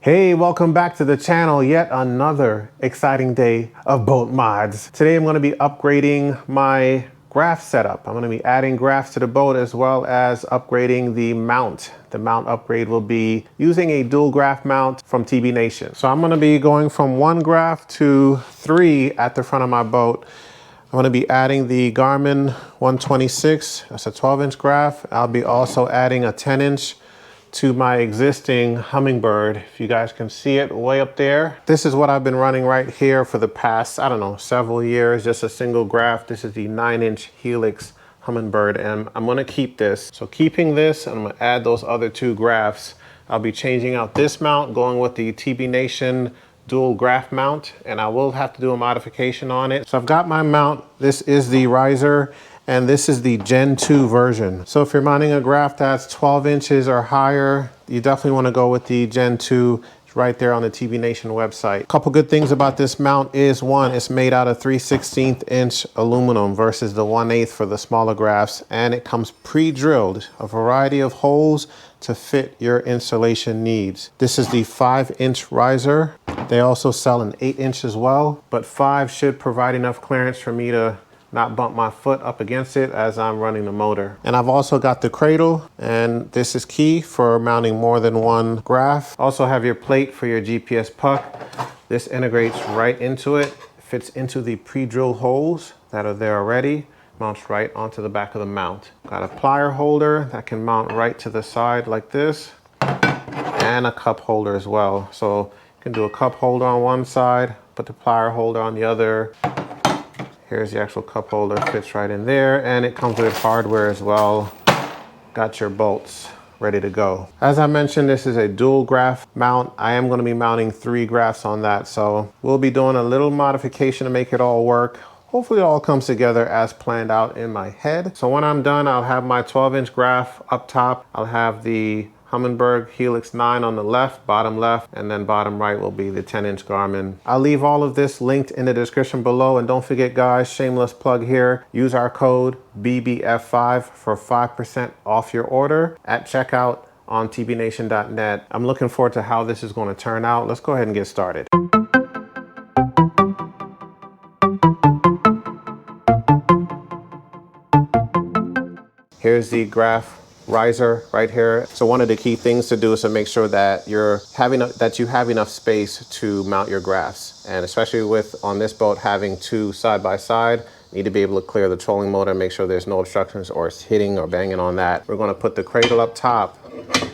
Hey, welcome back to the channel. Yet another exciting day of boat mods. Today I'm going to be upgrading my graph setup. I'm going to be adding graphs to the boat as well as upgrading the mount. The mount upgrade will be using a dual graph mount from TB Nation. So I'm going to be going from 1 graph to 3 at the front of my boat. I'm going to be adding the Garmin 126. That's a 12-inch graph. I'll be also adding a 10-inch to my existing Humminbird. If you guys can see it way up there. This is what I've been running right here for the past, I don't know, several years, just a single graph. This is the 9-inch Helix Humminbird, and I'm gonna keep this. So keeping this, I'm gonna add those other 2 graphs. I'll be changing out this mount, going with the TB Nation dual graph mount, and I will have to do a modification on it. So I've got my mount. This is the riser, and this is the Gen 2 version. So if you're mounting a graph that's 12 inches or higher, you definitely want to go with the Gen 2. It's right there on the TB Nation website. A couple good things about this mount is, one, it's made out of 3/16 inch aluminum versus the 1/8 for the smaller graphs, and it comes pre-drilled, a variety of holes to fit your installation needs. This is the 5-inch riser. They also sell an 8-inch as well, but 5 should provide enough clearance for me to not bump my foot up against it as I'm running the motor. And I've also got the cradle, and this is key for mounting more than 1 graph. Also have your plate for your GPS puck. This integrates right into it, fits into the pre-drilled holes that are there already, mounts right onto the back of the mount. Got a plier holder that can mount right to the side like this, and a cup holder as well. So you can do a cup holder on one side, put the plier holder on the other. Here's the actual cup holder, fits right in there, and it comes with hardware as well. Got your bolts ready to go. As I mentioned, this is a dual graph mount. I am going to be mounting 3 graphs on that, so we'll be doing a little modification to make it all work. Hopefully it all comes together as planned out in my head. So when I'm done, I'll have my 12-inch graph up top. I'll have the Humminbird Helix 9 on the left, and then bottom right will be the 10-inch Garmin. I'll leave all of this linked in the description below, and don't forget, guys, shameless plug here, use our code BBF5 for 5% off your order at checkout on tbnation.net. I'm looking forward to how this is going to turn out. Let's go ahead and get started. Here's the graph riser right here. So one of the key things to do is to make sure that you have enough space to mount your graphs. And especially with, on this boat, having 2 side by side, need to be able to clear the trolling motor, make sure there's no obstructions or it's hitting or banging on that. We're going to put the cradle up top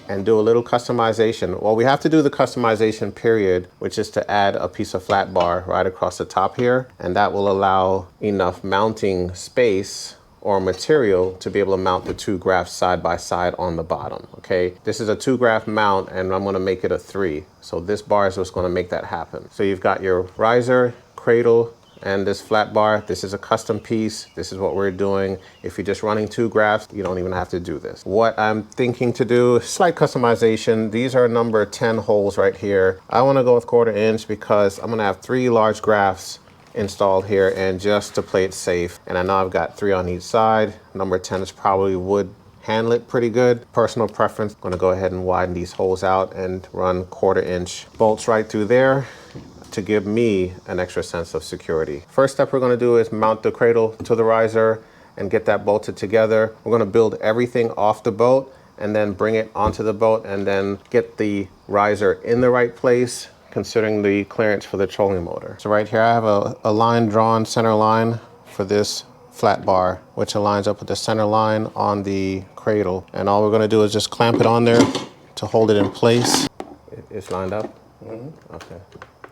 and do a little customization. Well, we have to do the customization period, which is to add a piece of flat bar right across the top here. And that will allow enough mounting space or material to be able to mount the 2 graphs side by side on the bottom, okay? This is a 2 graph mount, and I'm gonna make it a 3. So this bar is what's gonna make that happen. So you've got your riser, cradle, and this flat bar. This is a custom piece. This is what we're doing. If you're just running 2 graphs, you don't even have to do this. What I'm thinking to do, slight customization. These are number 10 holes right here. I wanna go with 1/4 inch because I'm gonna have 3 large graphs installed here, and just to play it safe, and I know I've got 3 on each side, number 10 is probably would handle it pretty good. Personal preference, I'm gonna go ahead and widen these holes out and run 1/4 inch bolts right through there to give me an extra sense of security. First step we're gonna do is mount the cradle to the riser and get that bolted together. We're gonna build everything off the boat and then bring it onto the boat and then get the riser in the right place, considering the clearance for the trolling motor. So right here I have a line drawn, center line for this flat bar, which aligns up with the center line on the cradle. And all we're gonna do is just clamp it on there to hold it in place. It's lined up? Okay.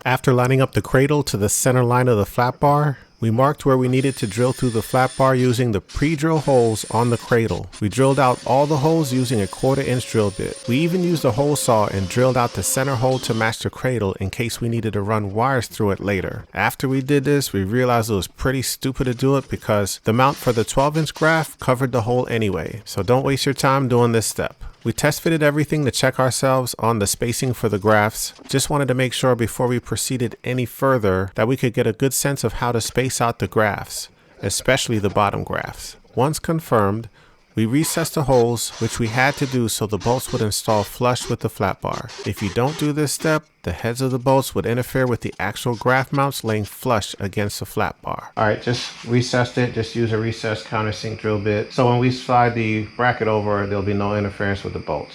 After lining up the cradle to the center line of the flat bar, we marked where we needed to drill through the flat bar using the pre-drill holes on the cradle. We drilled out all the holes using a 1/4 inch drill bit. We even used a hole saw and drilled out the center hole to match the cradle in case we needed to run wires through it later. After we did this, we realized it was pretty stupid to do it because the mount for the 12-inch graph covered the hole anyway. So don't waste your time doing this step. We test fitted everything to check ourselves on the spacing for the graphs. Just wanted to make sure before we proceeded any further that we could get a good sense of how to space out the graphs, especially the bottom graphs. Once confirmed, We recessed the holes, which we had to do so the bolts would install flush with the flat bar. If you don't do this step, the heads of the bolts would interfere with the actual graft mounts laying flush against the flat bar. All right, just recessed it. Just use a recessed countersink drill bit. So when we slide the bracket over, there'll be no interference with the bolts.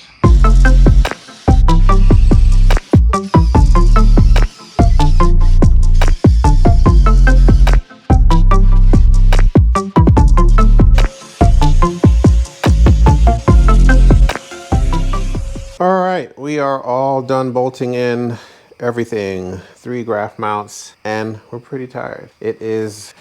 All right, we are all done bolting in everything, 3 graft mounts, and we're pretty tired. It's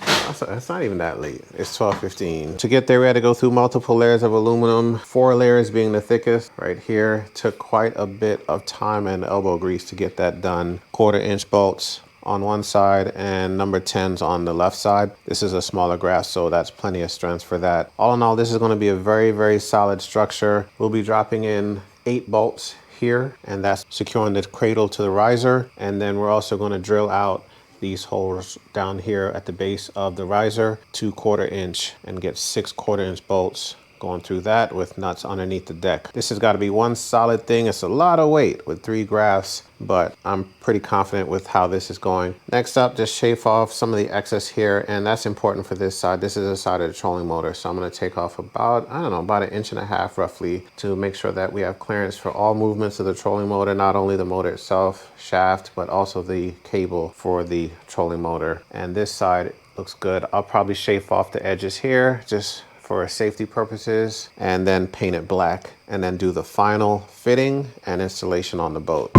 not even that late. It's 12:15. To get there, we had to go through multiple layers of aluminum, 4 layers being the thickest. Right here, took quite a bit of time and elbow grease to get that done. 1/4-inch bolts on one side and number 10s on the left side. This is a smaller graft, so that's plenty of strength for that. All in all, this is going to be a very, very solid structure. We'll be dropping in 8 bolts here, and that's securing the cradle to the riser. And then we're also going to drill out these holes down here at the base of the riser, 2 1/4-inch, and get 6 1/4-inch bolts going through that with nuts underneath the deck. This has got to be one solid thing. It's a lot of weight with 3 grafts, but I'm pretty confident with how this is going. Next up, just shave off some of the excess here, and that's important for this side. This is the side of the trolling motor, so I'm going to take off about, I don't know, about 1.5 inches roughly to make sure that we have clearance for all movements of the trolling motor, not only the motor itself, shaft, but also the cable for the trolling motor. And this side looks good. I'll probably shave off the edges here, just for safety purposes, and then paint it black, and then do the final fitting and installation on the boat.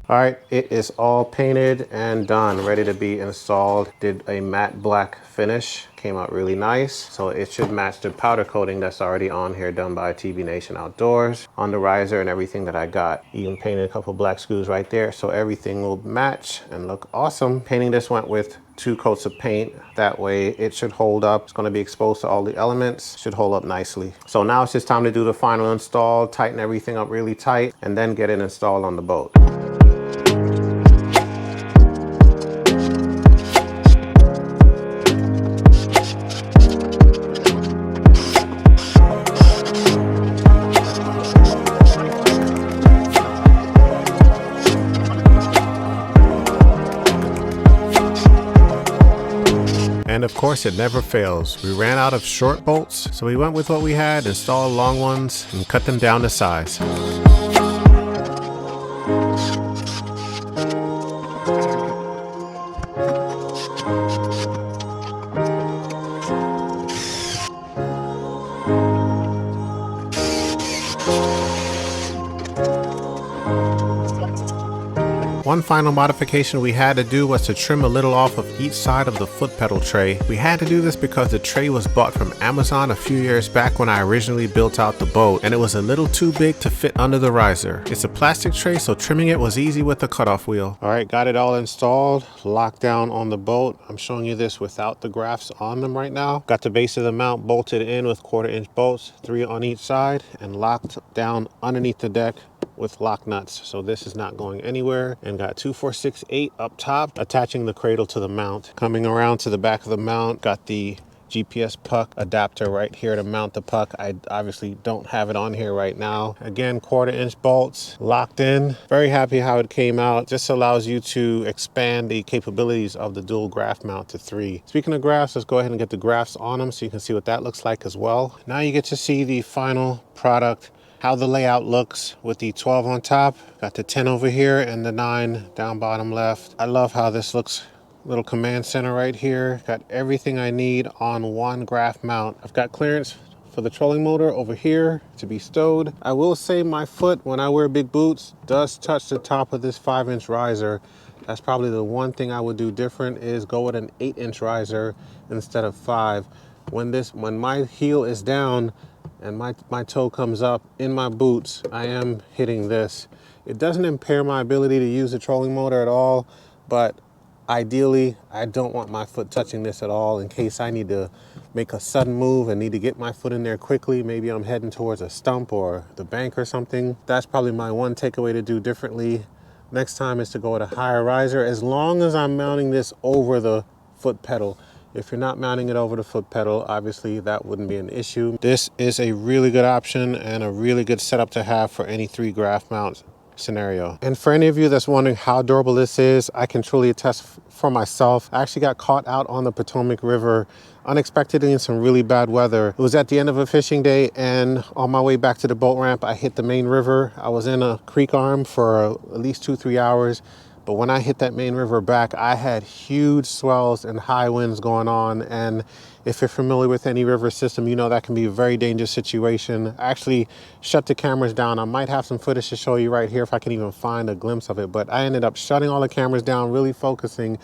All right, it is all painted and done, ready to be installed. Did a matte black finish, came out really nice. So it should match the powder coating that's already on here, done by TV Nation Outdoors, on the riser and everything that I got. Even painted a couple black screws right there, so everything will match and look awesome. Painting this went with 2 coats of paint. That way it should hold up. It's gonna be exposed to all the elements, should hold up nicely. So now it's just time to do the final install, tighten everything up really tight, and then get it installed on the boat. And of course, it never fails. We ran out of short bolts, so we went with what we had, installed long ones, and cut them down to size. One final modification we had to do was to trim a little off of each side of the foot pedal tray. We had to do this because the tray was bought from Amazon a few years back when I originally built out the boat, and it was a little too big to fit under the riser. It's a plastic tray, so trimming it was easy with the cutoff wheel. All right, got it all installed, locked down on the boat. I'm showing you this without the grafts on them right now. Got the base of the mount bolted in with 1/4-inch bolts, 3 on each side, and locked down underneath the deck with lock nuts, so this is not going anywhere. And got 2 4/6/8 up top, attaching the cradle to the mount. Coming around to the back of the mount, got the GPS puck adapter right here to mount the puck. I obviously don't have it on here right now. Again, 1/4-inch bolts locked in. Very happy how it came out. Just allows you to expand the capabilities of the dual graft mount to 3. Speaking of grafts, let's go ahead and get the grafts on them so you can see what that looks like as well. Now you get to see the final product, how the layout looks with the 12 on top, got the 10 over here and the 9 down bottom left. I love how this looks. Little command center right here. Got everything I need on one graft mount. I've got clearance for the trolling motor over here to be stowed. I will say my foot, when I wear big boots, does touch the top of this 5-inch riser. That's probably the one thing I would do different, is go with an 8-inch riser instead of 5. When my heel is down and my toe comes up in my boots, I am hitting this. It doesn't impair my ability to use the trolling motor at all, but ideally I don't want my foot touching this at all in case I need to make a sudden move and need to get my foot in there quickly, maybe I'm heading towards a stump or the bank or something, that's probably my one takeaway to do differently next time, is to go with a higher riser, as long as I'm mounting this over the foot pedal. If you're not mounting it over the foot pedal, obviously that wouldn't be an issue. This is a really good option and a really good setup to have for any 3 graph mount scenario. And for any of you that's wondering how durable this is, I can truly attest for myself. I actually got caught out on the Potomac River unexpectedly in some really bad weather. It was at the end of a fishing day, and on my way back to the boat ramp, I hit the main river. I was in a creek arm for at least 2-3 hours. But when I hit that main river back, I had huge swells and high winds going on. And if you're familiar with any river system, you know that can be a very dangerous situation. I actually shut the cameras down. I might have some footage to show you right here if I can even find a glimpse of it. But I ended up shutting all the cameras down, really focusing.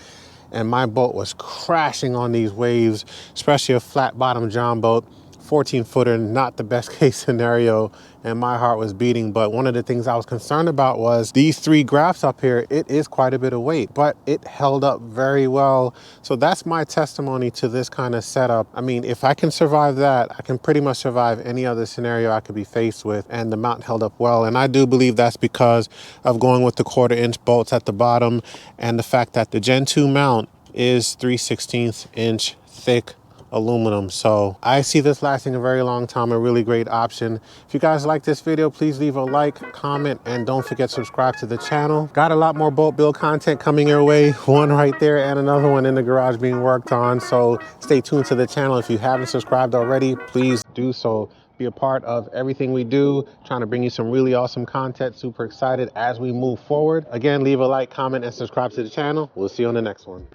And my boat was crashing on these waves, especially a flat bottom John boat. 14-footer, not the best case scenario, and my heart was beating. But one of the things I was concerned about was these 3 graphs up here. It is quite a bit of weight, but it held up very well. So that's my testimony to this kind of setup. I mean, if I can survive that, I can pretty much survive any other scenario I could be faced with, and the mount held up well. And I do believe that's because of going with the 1/4-inch bolts at the bottom, and the fact that the Gen 2 mount is 3/16 inch thick aluminum. So I see this lasting a very long time, a really great option. If you guys like this video, please leave a like, comment, and don't forget to subscribe to the channel. Got a lot more boat build content coming your way, one right there and another one in the garage being worked on. So stay tuned to the channel. If you haven't subscribed already, please do so. Be a part of everything we do, trying to bring you some really awesome content. Super excited as we move forward. Again, leave a like, comment, and subscribe to the channel. We'll see you on the next one.